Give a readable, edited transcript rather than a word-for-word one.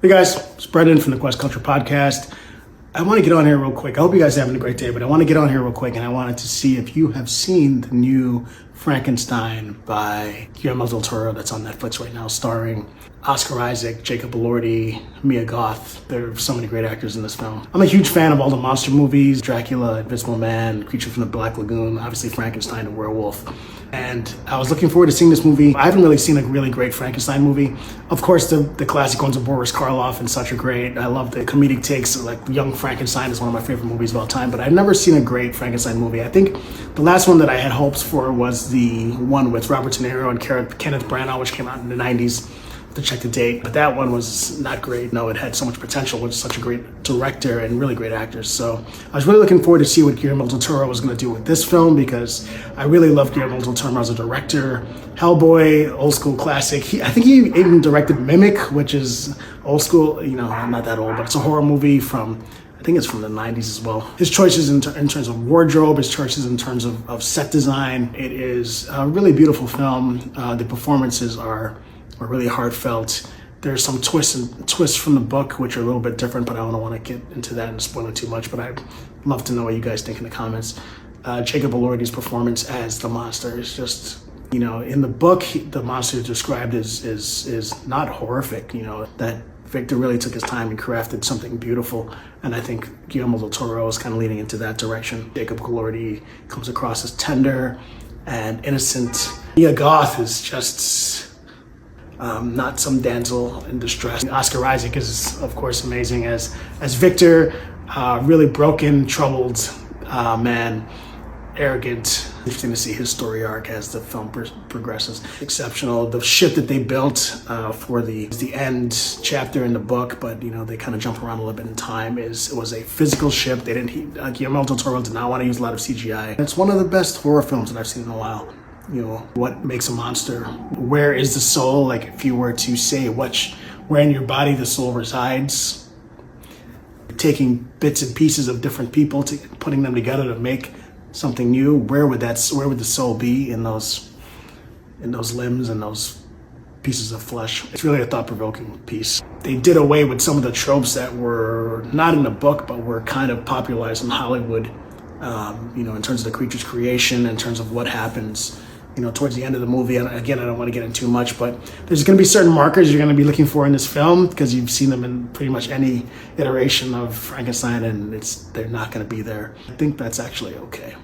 Hey guys, it's Brendan from the Quest Culture Podcast. I want to get on here real quick. I hope you guys are having a great day, but I want to get on here real quick and I wanted to see if you have seen the new Frankenstein by Guillermo del Toro that's on Netflix right now, starring Oscar Isaac, Jacob Elordi, Mia Goth. There are so many great actors in this film. I'm a huge fan of all the monster movies, Dracula, Invisible Man, Creature from the Black Lagoon, obviously Frankenstein, the werewolf. And I was looking forward to seeing this movie. I haven't really seen a really great Frankenstein movie. Of course, the classic ones of Boris Karloff and such are great. I love the comedic takes, like Young Frankenstein is one of my favorite movies of all time, but I've never seen a great Frankenstein movie. I think the last one that I had hopes for was the one with Robert De Niro and Kenneth Branagh, which came out in the 90s. To check the date, but that one was not great. No, it had so much potential with such a great director and really great actors. So I was really looking forward to see what Guillermo del Toro was going to do with this film, because I really love Guillermo del Toro as a director. Hellboy, old school classic. I think he even directed Mimic, which is old school. You know, I'm not that old, but it's a horror movie from, I think it's from the 90s as well. His choices in terms of wardrobe, his choices in terms of set design. It is a really beautiful film. The performances are really heartfelt. There's some twists from the book, which are a little bit different, but I don't want to get into that and spoil it too much, but I'd love to know what you guys think in the comments. Jacob Elordi's performance as the monster is just, you know, in the book, the monster is described is not horrific, you know, that Victor really took his time and crafted something beautiful, and I think Guillermo del Toro is kind of leaning into that direction. Jacob Elordi comes across as tender and innocent. Mia Goth is just not some damsel in distress. Oscar Isaac is, of course, amazing as Victor, really broken, troubled man, arrogant. Interesting to see his story arc as the film progresses. Exceptional. The ship that they built for the end chapter in the book, but you know they kind of jump around a little bit in time. It was a physical ship. They didn't. Guillermo del Toro did not want to use a lot of CGI. It's one of the best horror films that I've seen in a while. You know, what makes a monster? Where is the soul? Like, if you were to say where in your body the soul resides, taking bits and pieces of different people, putting them together to make something new, where would the soul be in those limbs and those pieces of flesh? It's really a thought-provoking piece. They did away with some of the tropes that were not in the book, but were kind of popularized in Hollywood, you know, in terms of the creature's creation, in terms of what happens, you know, towards the end of the movie. And again, I don't want to get into too much, but there's going to be certain markers you're going to be looking for in this film, because you've seen them in pretty much any iteration of Frankenstein, and they're not going to be there. I think that's actually okay.